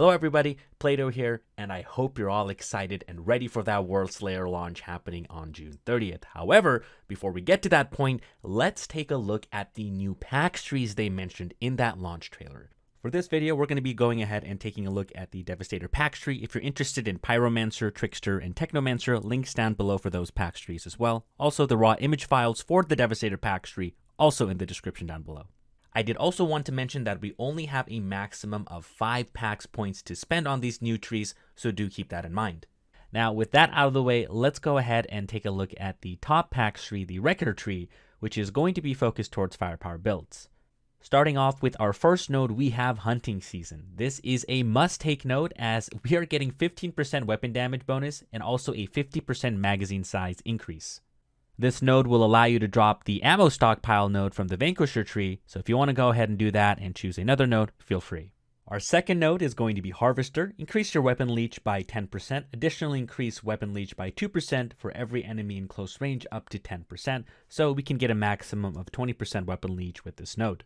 Hello everybody, Plato here, and I hope you're all excited and ready for that WORLDSLAYER launch happening on June 30th. However, before we get to that point, let's take a look at the new PAX Trees they mentioned in that launch trailer. For this video, we're going to be going ahead and taking a look at the Devastator PAX Tree. If you're interested in Pyromancer, Trickster, and Technomancer, links down below for those PAX Trees as well. Also, the raw image files for the Devastator PAX Tree, also in the description down below. I did also want to mention that we only have a maximum of 5 PAX points to spend on these new trees, so do keep that in mind. Now, with that out of the way, let's go ahead and take a look at the top PAX tree, the Richter tree, which is going to be focused towards firepower builds. Starting off with our first node, we have Hunting Season. This is a must-take node as we are getting 15% weapon damage bonus and also a 50% magazine size increase. This node will allow you to drop the ammo stockpile node from the Vanquisher tree, so if you want to go ahead and do that and choose another node, feel free. Our second node is going to be Harvester. Increase your weapon leech by 10%. Additionally, increase weapon leech by 2% for every enemy in close range up to 10%, so we can get a maximum of 20% weapon leech with this node.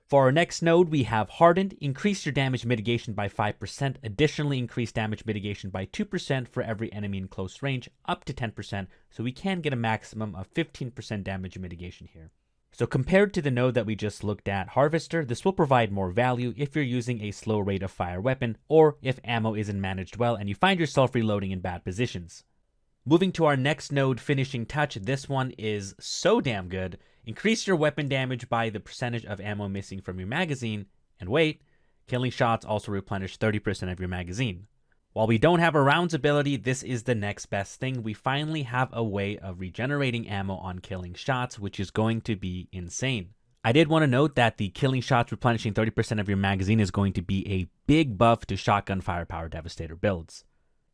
For our next node, we have Hardened. Increase your damage mitigation by 5%. Additionally, increase damage mitigation by 2% for every enemy in close range, up to 10%, so we can get a maximum of 15% damage mitigation here. So compared to the node that we just looked at, Harvester, this will provide more value if you're using a slow rate of fire weapon, or if ammo isn't managed well and you find yourself reloading in bad positions. Moving to our next node, Finishing Touch. This one is so damn good. Increase your weapon damage by the percentage of ammo missing from your magazine, and wait, killing shots also replenish 30% of your magazine. While we don't have a rounds ability, this is the next best thing. We finally have a way of regenerating ammo on killing shots, which is going to be insane. I did want to note that the killing shots replenishing 30% of your magazine is going to be a big buff to shotgun firepower Devastator builds.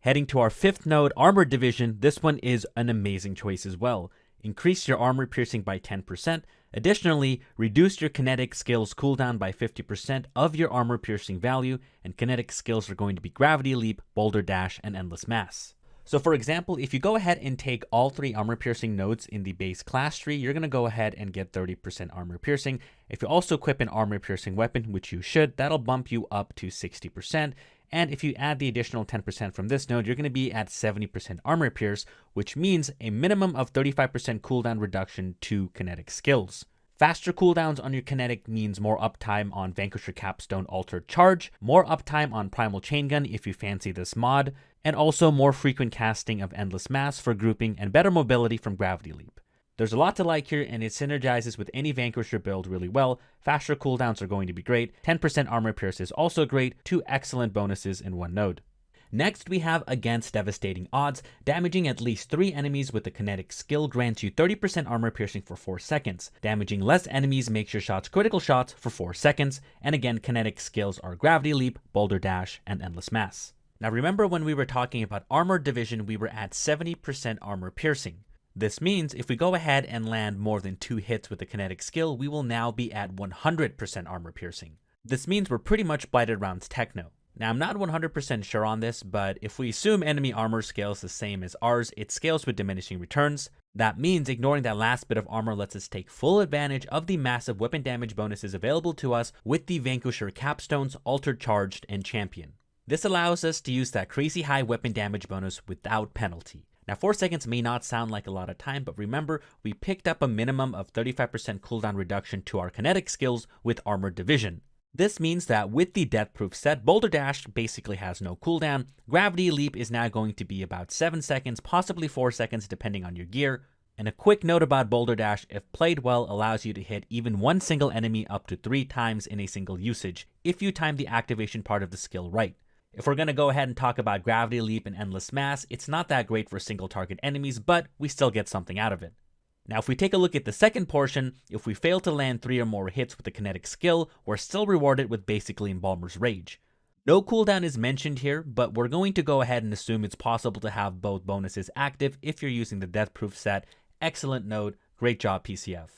Heading to our fifth node, Armored Division. This one is an amazing choice as well. Increase your armor piercing by 10%. Additionally, reduce your kinetic skills cooldown by 50% of your armor piercing value, and kinetic skills are going to be Gravity Leap, Boulder Dash, and Endless Mass. So for example, if you go ahead and take all 3 armor piercing nodes in the base class tree, you're going to go ahead and get 30% armor piercing. If you also equip an armor piercing weapon, which you should, that'll bump you up to 60%. And if you add the additional 10% from this node, you're going to be at 70% armor pierce, which means a minimum of 35% cooldown reduction to kinetic skills. Faster cooldowns on your kinetic means more uptime on Vanquisher Capstone Altered Charge, more uptime on Primal Chain Gun if you fancy this mod, and also more frequent casting of Endless Mass for grouping and better mobility from Gravity Leap. There's a lot to like here, and it synergizes with any Vanquisher build really well. Faster cooldowns are going to be great. 10% armor pierce is also great. 2 excellent bonuses in one node. Next, we have Against Devastating Odds. Damaging at least 3 enemies with a kinetic skill grants you 30% armor piercing for 4 seconds. Damaging less enemies makes your shots critical shots for 4 seconds. And again, kinetic skills are Gravity Leap, Boulder Dash, and Endless Mass. Now remember when we were talking about Armored Division, we were at 70% armor piercing. This means if we go ahead and land more than 2 hits with the kinetic skill, we will now be at 100% armor piercing. This means we're pretty much Blighted Rounds Techno. Now I'm not 100% sure on this, but if we assume enemy armor scales the same as ours, it scales with diminishing returns. That means ignoring that last bit of armor lets us take full advantage of the massive weapon damage bonuses available to us with the Vanquisher Capstones, Altered Charged, and Champion. This allows us to use that crazy high weapon damage bonus without penalty. Now 4 seconds may not sound like a lot of time, but remember, we picked up a minimum of 35% cooldown reduction to our kinetic skills with Armored Division. This means that with the Deathproof set, Boulder Dash basically has no cooldown. Gravity Leap is now going to be about 7 seconds, possibly 4 seconds depending on your gear. And a quick note about Boulder Dash, if played well, allows you to hit even one single enemy up to 3 times in a single usage, if you time the activation part of the skill right. If we're going to go ahead and talk about Gravity Leap and Endless Mass, it's not that great for single target enemies, but we still get something out of it. Now if we take a look at the second portion, if we fail to land 3 or more hits with the kinetic skill, we're still rewarded with basically Embalmer's Rage. No cooldown is mentioned here, but we're going to go ahead and assume it's possible to have both bonuses active if you're using the Deathproof set. Excellent node, great job PCF.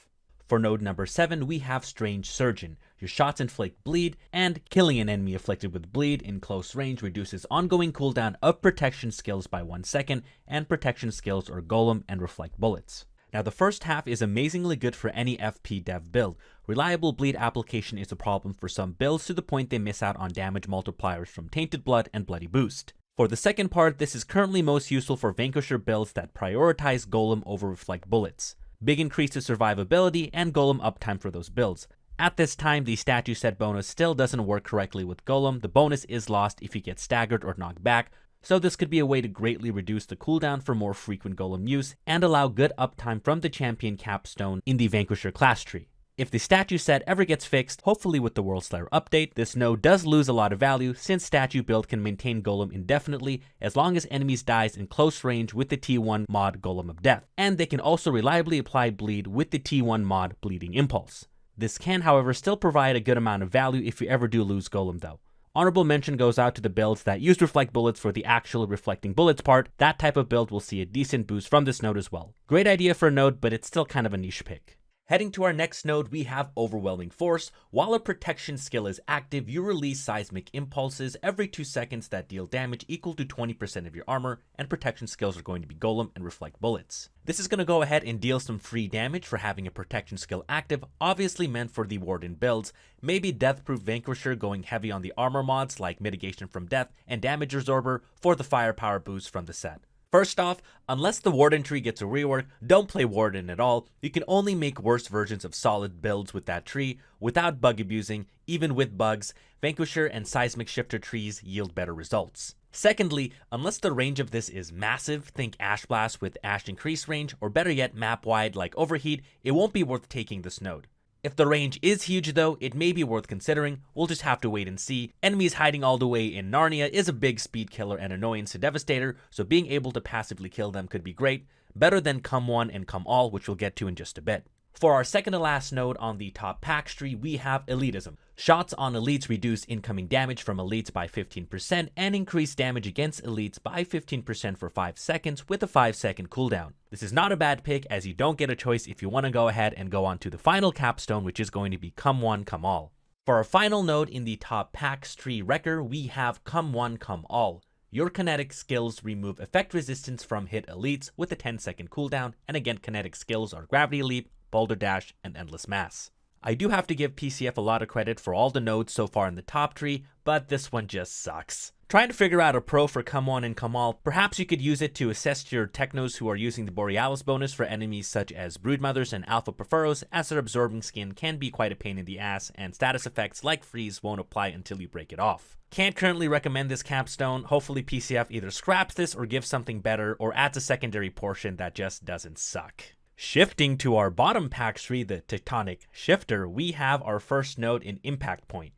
For node number 7, we have Strange Surgeon. Your shots inflict bleed, and killing an enemy afflicted with bleed in close range reduces ongoing cooldown of protection skills by 1 second, and protection skills are Golem and Reflect Bullets. Now the first half is amazingly good for any FP dev build. Reliable bleed application is a problem for some builds to the point they miss out on damage multipliers from Tainted Blood and Bloody Boost. For the second part, this is currently most useful for Vanquisher builds that prioritize Golem over Reflect Bullets. Big increase to survivability and Golem uptime for those builds. At this time, the statue set bonus still doesn't work correctly with Golem. The bonus is lost if you get staggered or knocked back, so this could be a way to greatly reduce the cooldown for more frequent Golem use and allow good uptime from the champion capstone in the Vanquisher class tree. If the statue set ever gets fixed, hopefully with the WORLDSLAYER update, this node does lose a lot of value since statue build can maintain Golem indefinitely as long as enemies dies in close range with the T1 mod Golem of Death, and they can also reliably apply bleed with the T1 mod Bleeding Impulse. This can, however, still provide a good amount of value if you ever do lose Golem though. Honorable mention goes out to the builds that use Reflect Bullets for the actual reflecting bullets part. That type of build will see a decent boost from this node as well. Great idea for a node, but it's still kind of a niche pick. Heading to our next node, we have Overwhelming Force. While a protection skill is active, you release seismic impulses every 2 seconds that deal damage equal to 20% of your armor, and protection skills are going to be Golem and Reflect Bullets. This is going to go ahead and deal some free damage for having a protection skill active, obviously meant for the Warden builds. Maybe Deathproof Vanquisher going heavy on the armor mods like Mitigation from Death and Damage Absorber for the firepower boost from the set. First off, unless the Warden tree gets a rework, don't play Warden at all. You can only make worse versions of solid builds with that tree without bug abusing. Even with bugs, Vanquisher and Seismic Shifter trees yield better results. Secondly, unless the range of this is massive, think Ash Blast with Ash increase range, or better yet map wide like Overheat, it won't be worth taking this node. If the range is huge though, it may be worth considering. We'll just have to wait and see. Enemies hiding all the way in Narnia is a big speed killer and annoyance to Devastator, so being able to passively kill them could be great. Better than Come One and Come All, which we'll get to in just a bit. For our second to last node on the top PAX tree, we have Elitism. Shots on elites reduce incoming damage from elites by 15% and increase damage against elites by 15% for 5 seconds with a 5-second cooldown. This is not a bad pick as you don't get a choice if you want to go ahead and go on to the final capstone, which is going to be Come One, Come All. For our final node in the top PAX tree wrecker, we have Come One, Come All. Your kinetic skills remove effect resistance from hit elites with a 10-second cooldown, and again kinetic skills are Gravity Leap, Boulder Dash, and Endless Mass. I do have to give PCF a lot of credit for all the nodes so far in the top tree, but this one just sucks. Trying to figure out a pro for Come One and Come All, perhaps you could use it to assess your technos who are using the Borealis bonus for enemies such as Broodmothers and Alpha Preferos, as their absorbing skin can be quite a pain in the ass, and status effects like Freeze won't apply until you break it off. Can't currently recommend this capstone. Hopefully PCF either scraps this or gives something better, or adds a secondary portion that just doesn't suck. Shifting to our bottom PAX tree, the Tectonic Shifter, we have our first node in Impact Point.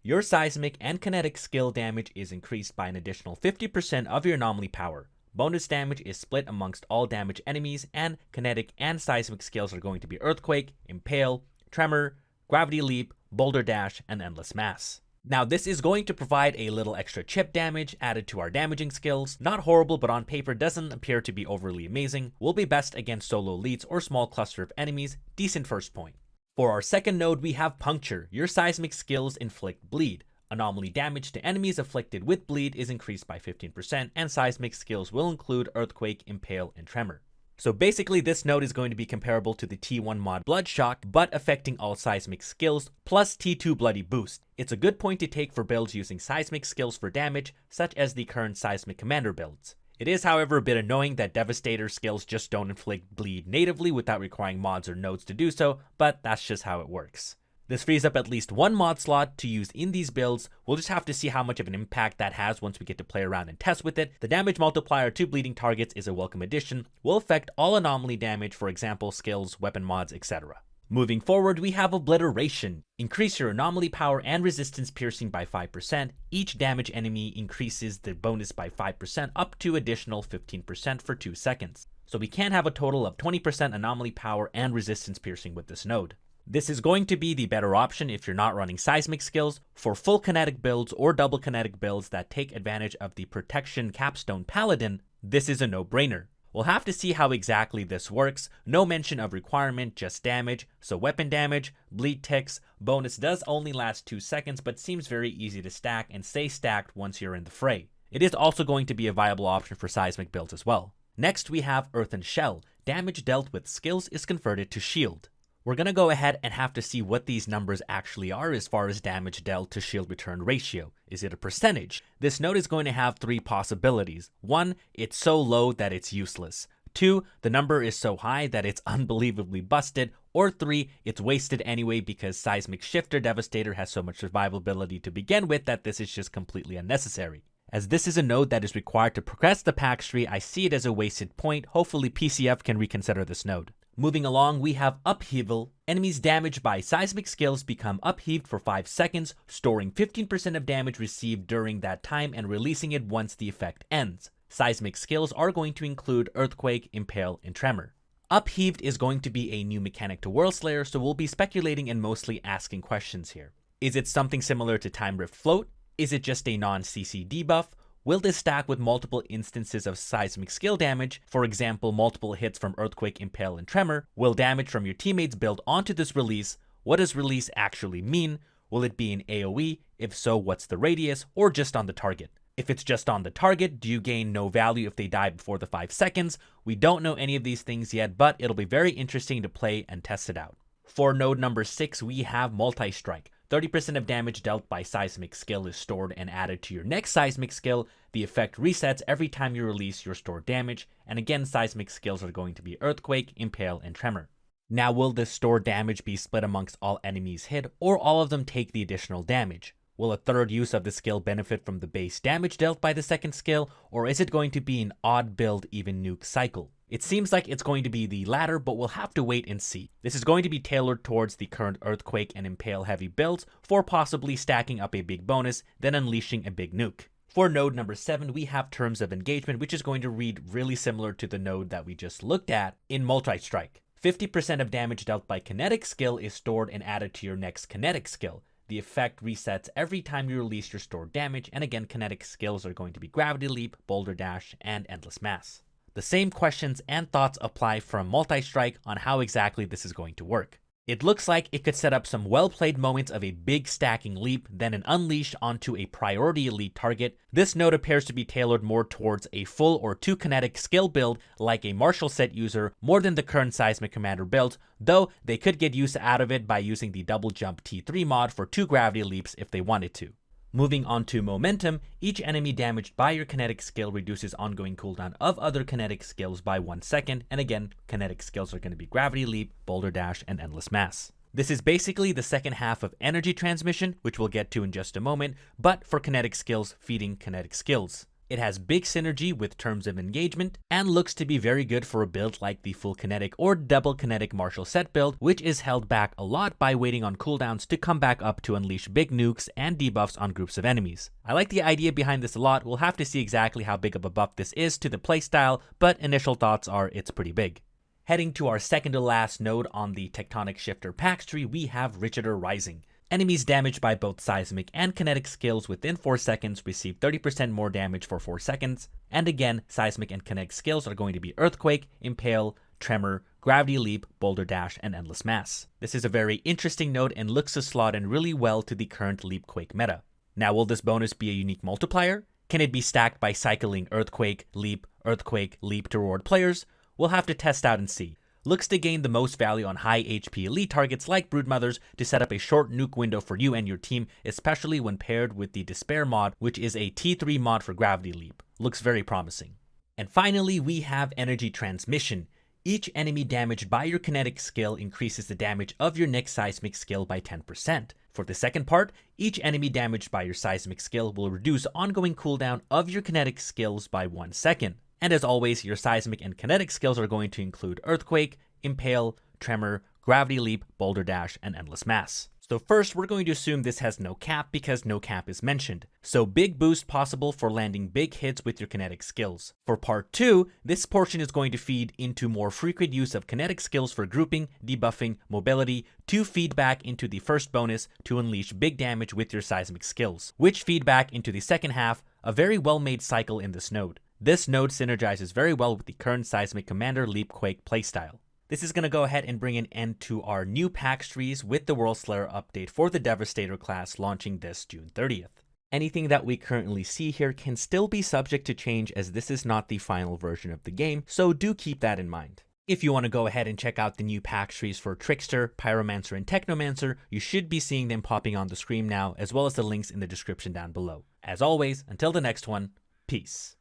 Your seismic and kinetic skill damage is increased by an additional 50% of your anomaly power. Bonus damage is split amongst all damage enemies, and kinetic and seismic skills are going to be Earthquake, Impale, Tremor, Gravity Leap, Boulder Dash, and Endless Mass. Now this is going to provide a little extra chip damage added to our damaging skills. Not horrible, but on paper doesn't appear to be overly amazing. Will be best against solo elites or small cluster of enemies. Decent first point. For our second node, we have Puncture. Your seismic skills inflict bleed. Anomaly damage to enemies afflicted with bleed is increased by 15%, and seismic skills will include Earthquake, Impale, and Tremor. So basically this node is going to be comparable to the T1 mod Bloodshock, but affecting all seismic skills, plus T2 Bloody Boost. It's a good point to take for builds using seismic skills for damage, such as the current Seismic Commander builds. It is however a bit annoying that Devastator skills just don't inflict bleed natively without requiring mods or nodes to do so, but that's just how it works. This frees up at least one mod slot to use in these builds. We'll just have to see how much of an impact that has once we get to play around and test with it. The damage multiplier to bleeding targets is a welcome addition. Will affect all anomaly damage, for example skills, weapon mods, etc. Moving forward, we have Obliteration. Increase your anomaly power and resistance piercing by 5%. Each damage enemy increases the bonus by 5% up to additional 15% for 2 seconds. So we can have a total of 20% anomaly power and resistance piercing with this node. This is going to be the better option if you're not running seismic skills. For full kinetic builds or double kinetic builds that take advantage of the protection capstone paladin, this is a no-brainer. We'll have to see how exactly this works. No mention of requirement, just damage. So weapon damage, bleed ticks, bonus does only last 2 seconds but seems very easy to stack and stay stacked once you're in the fray. It is also going to be a viable option for seismic builds as well. Next we have Earthen Shell. damage dealt with skills is converted to shield. We're gonna go ahead and have to see what these numbers actually are as far as damage dealt to shield return ratio. Is it a percentage? This node is going to have 3 possibilities. 1, it's so low that it's useless. 2, the number is so high that it's unbelievably busted. Or 3, it's wasted anyway because Seismic Shifter Devastator has so much survivability to begin with that this is just completely unnecessary. As this is a node that is required to progress the PAX tree, I see it as a wasted point. Hopefully PCF can reconsider this node. Moving along, we have Upheaval. Enemies damaged by seismic skills become upheaved for 5 seconds, storing 15% of damage received during that time and releasing it once the effect ends. Seismic skills are going to include Earthquake, Impale, and Tremor. Upheaved is going to be a new mechanic to WORLDSLAYER, so we'll be speculating and mostly asking questions here. Is it something similar to Time Rift Float? Is it just a non-CC debuff? Will this stack with multiple instances of seismic skill damage, for example multiple hits from Earthquake, Impale, and Tremor? Will damage from your teammates build onto this release? What does release actually mean? Will it be an AoE? If so, what's the radius? Or just on the target? If it's just on the target, do you gain no value if they die before the 5 seconds? We don't know any of these things yet, but it'll be very interesting to play and test it out. For node number 6, we have Multistrike. 30% of damage dealt by seismic skill is stored and added to your next seismic skill. The effect resets every time you release your stored damage, and again seismic skills are going to be Earthquake, Impale, and Tremor. Now will this stored damage be split amongst all enemies hit, or all of them take the additional damage? Will a third use of the skill benefit from the base damage dealt by the second skill, or is it going to be an odd build even nuke cycle? It seems like it's going to be the latter, but we'll have to wait and see. This is going to be tailored towards the current Earthquake and Impale heavy builds for possibly stacking up a big bonus, then unleashing a big nuke. For node number 7, we have Terms of Engagement, which is going to read really similar to the node that we just looked at in Multistrike. 50% of damage dealt by kinetic skill is stored and added to your next kinetic skill. The effect resets every time you release your stored damage, and again kinetic skills are going to be Gravity Leap, Boulder Dash, and Endless Mass. The same questions and thoughts apply from Multistrike on how exactly this is going to work. It looks like it could set up some well-played moments of a big stacking leap, then an unleash onto a priority elite target. This node appears to be tailored more towards a full or 2 kinetic skill build like a martial set user more than the current Seismic Commander build, though they could get use out of it by using the double jump T3 mod for 2 gravity leaps if they wanted to. Moving on to Momentum, each enemy damaged by your kinetic skill reduces ongoing cooldown of other kinetic skills by 1 second, and again, kinetic skills are going to be Gravity Leap, Boulder Dash, and Endless Mass. This is basically the second half of Energy Transmission, which we'll get to in just a moment, but for kinetic skills feeding kinetic skills. It has big synergy with Terms of Engagement, and looks to be very good for a build like the full kinetic or double kinetic martial set build, which is held back a lot by waiting on cooldowns to come back up to unleash big nukes and debuffs on groups of enemies. I like the idea behind this a lot. We'll have to see exactly how big of a buff this is to the playstyle, but initial thoughts are it's pretty big. Heading to our second to last node on the Tectonic Shifter PAX tree, we have Richter Rising. Enemies damaged by both seismic and kinetic skills within 4 seconds receive 30% more damage for 4 seconds. And again, seismic and kinetic skills are going to be Earthquake, Impale, Tremor, Gravity Leap, Boulder Dash, and Endless Mass. This is a very interesting node and looks to slot in really well to the current Leap-Quake meta. Now, will this bonus be a unique multiplier? Can it be stacked by cycling Earthquake, Leap to reward players? We'll have to test out and see. Looks to gain the most value on high HP elite targets like Broodmothers to set up a short nuke window for you and your team, especially when paired with the Despair mod, which is a T3 mod for Gravity Leap. Looks very promising. And finally, we have Energy Transmission. Each enemy damaged by your kinetic skill increases the damage of your next seismic skill by 10%. For the second part, each enemy damaged by your seismic skill will reduce ongoing cooldown of your kinetic skills by 1 second. And as always, your seismic and kinetic skills are going to include Earthquake, Impale, Tremor, Gravity Leap, Boulder Dash, and Endless Mass. So first, we're going to assume this has no cap because no cap is mentioned. So big boost possible for landing big hits with your kinetic skills. For part 2, this portion is going to feed into more frequent use of kinetic skills for grouping, debuffing, mobility, to feed back into the first bonus to unleash big damage with your seismic skills, which feed back into the second half, a very well made cycle in this node. This node synergizes very well with the current Seismic Commander Leap-Quake playstyle. This is going to go ahead and bring an end to our new PAX trees with the WORLDSLAYER update for the Devastator class launching this June 30th. Anything that we currently see here can still be subject to change as this is not the final version of the game, so do keep that in mind. If you want to go ahead and check out the new PAX trees for Trickster, Pyromancer, and Technomancer, you should be seeing them popping on the screen now, as well as the links in the description down below. As always, until the next one, peace.